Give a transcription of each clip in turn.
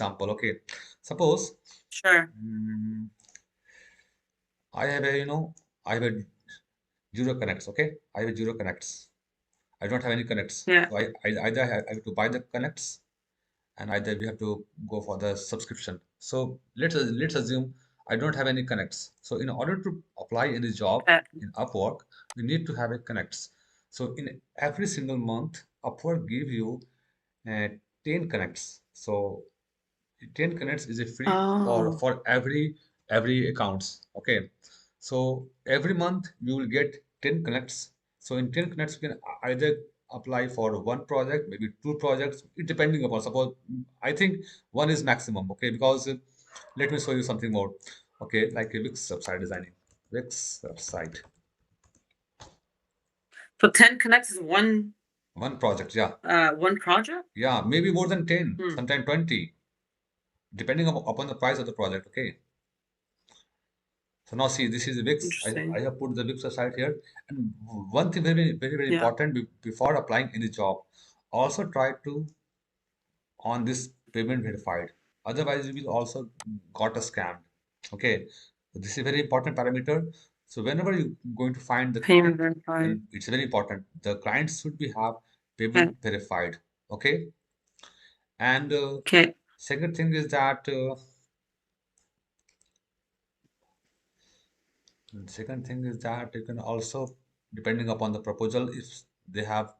example. Okay, suppose Sure. I have a I have a zero connects. Okay, I have a zero connects. I don't have any connects, Yeah. so I either I have to buy the connects, and either we have to go for the subscription. So let's assume I don't have any connects. So in order to apply any job Okay. in Upwork, we need to have a connects. So in every single month, Upwork give you uh, 10 connects. So 10 connects is a free for Oh. every accounts. Okay, so every month you will get 10 connects. So in 10 connects you can either apply for one project, maybe two projects, it depending upon, suppose I think one is maximum. Okay, because let me show you something more. Okay, like a Wix website designing, Wix website, So 10 connects is one project. Yeah, one project? yeah, maybe more than 10, Hmm. sometimes 20, depending upon the price of the project. Okay, so now see, this is Wix. I Interesting. have put the Wix website here. And one thing very Yeah. important before applying any job, also try to on this payment verified. Otherwise, you will also got a scam. Okay, so this is a very important parameter. So whenever you're going to find the Payment client, verified. then it's very important. The client should be have Okay. payment verified. Okay, and Okay. second thing is that you can also, depending upon the proposal, if they have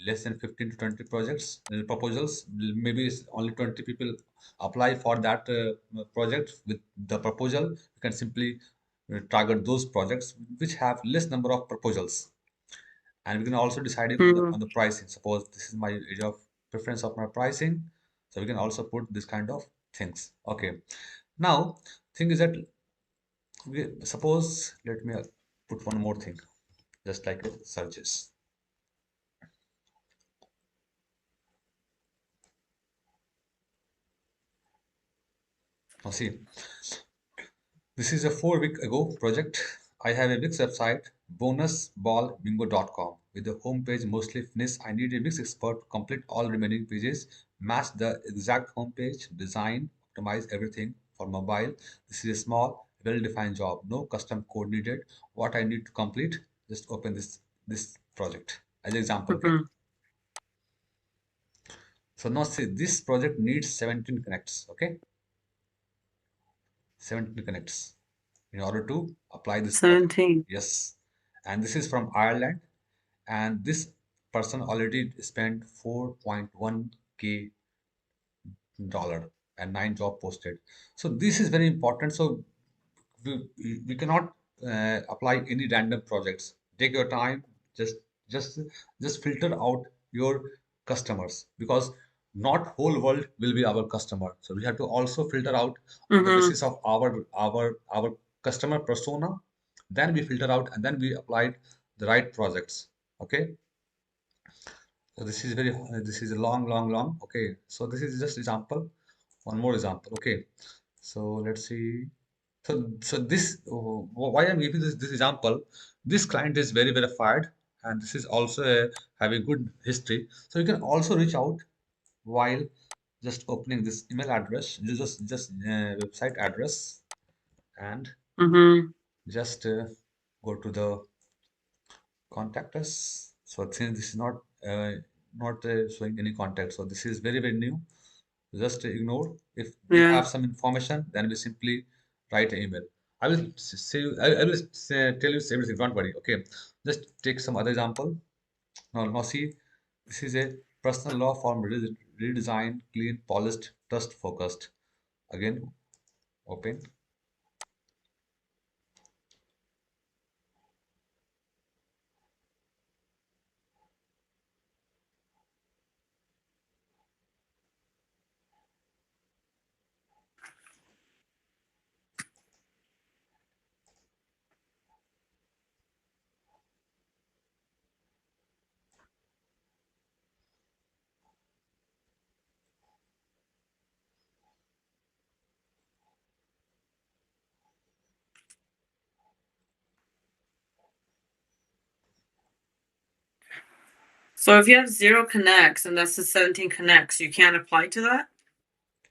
less than 15 to 20 projects, proposals, maybe it's only 20 people apply for that project with the proposal, you can simply target those projects which have less number of proposals. And we can also deciding on the Hmm. pricing. Suppose this is my area of preference of my pricing, so we can also put this kind of things. Okay, now thing is that suppose let me put one more thing, just like searches. Now see, this is a 4 week ago project. I have a Wix website, bonusballbingo.com, with the home page mostly finished. I need a Wix expert to complete all remaining pages, match the exact home page, design, optimize everything for mobile. This is a small, well-defined job. No custom code needed. What I need to complete, just open this project as an example. Okay. Hmm. So now see, this project needs 17 connects. Okay, 17 connects in order to apply this project. 17. Yes, and this is from Ireland, and this person already spent 4.1k dollar and 9 job posted. So this is very important. So we cannot apply any random projects. Take your time, just just just filter out your customers, because not whole world will be our customer. So we have to also filter out on the Hmm. basis of our customer persona. Then we filter out and then we applied the right projects. Okay, so this is very this is a long. Okay, so this is just example. One more example. Okay, so let's see. So this why I'm giving this example. This client is very verified, and this is also having good history. So you can also reach out while just opening this email address, just website address, and Hmm. just go to the contact us. So since this is not showing any contact, so this is very new. Just ignore. If we Yeah. have some information, then we simply write an email. I will say I will tell you everything. Don't worry. Okay, just take some other example. Now see, this is a personal law form redesigned, clean, polished, trust focused. Again, open. So if you have zero connects and that's the 17 connects, you can't apply to that?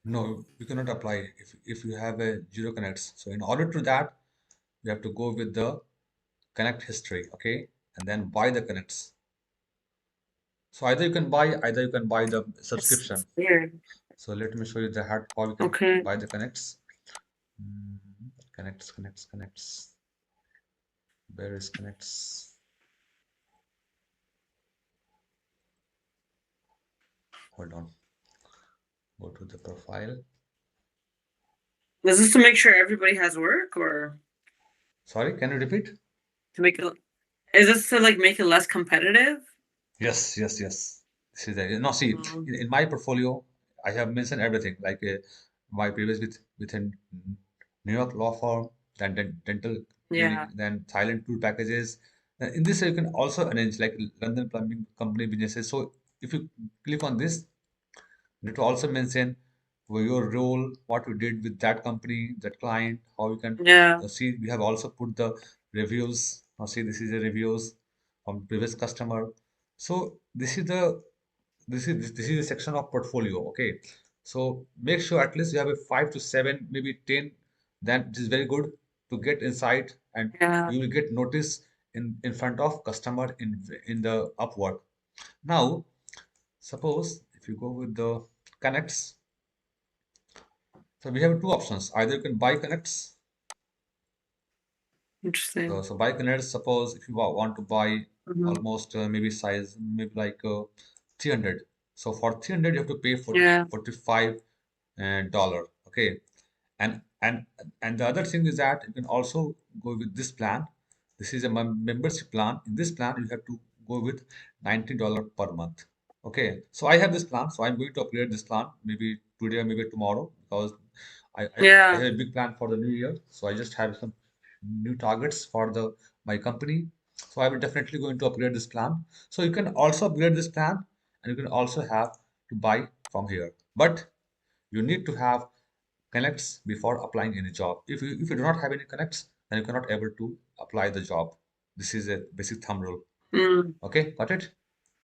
No, you cannot apply if you have a zero connects. So in order to that, you have to go with the connect history, okay, and then buy the connects. So either you can buy the It's subscription. weird. So let me show you the how you can Okay. buy the connects. Connects. Where is connects? Hold on. Go to the profile. Is this to make sure everybody has work or Sorry, can you repeat? to make it, is this to like make it less competitive? Yes. This is the, no, see, Um, in my portfolio, I have mentioned everything like my previous within New York law firm, then dental clinic, yeah. then Thailand tour packages. In this, you can also arrange like London plumbing company businesses. So if you click on this, you need to also mention your role, what you did with that company, that client, how you can Yeah. see. We have also put the reviews. Now see, this is the reviews from previous customer. So this is a section of portfolio. Okay, so make sure at least you have a 5 to 7, maybe 10. Then it is very good to get insight, and Yeah. you will get notice in front of customer in the Upwork. Now, suppose if you go with the connects, so we have two options. Either you can buy connects. So, Interesting. so buy connects. Suppose if you want to buy Hmm. almost maybe size maybe like 300. So for 300 you have to pay Yeah. 45 dollar. Okay, and and and the other thing is that you can also go with this plan. This is a membership plan. In this plan you have to go with $90 per month. Okay, so I have this plan, so I'm going to upgrade this plan maybe today or maybe tomorrow, because I Yeah. have a big plan for the new year. So I just have some new targets for the my company. So I will definitely going to upgrade this plan. So you can also upgrade this plan, and you can also have to buy from here. But you need to have connects before applying any job. If you do not have any connects, then you cannot able to apply the job. This is a basic thumb rule. Mm. Okay, got it?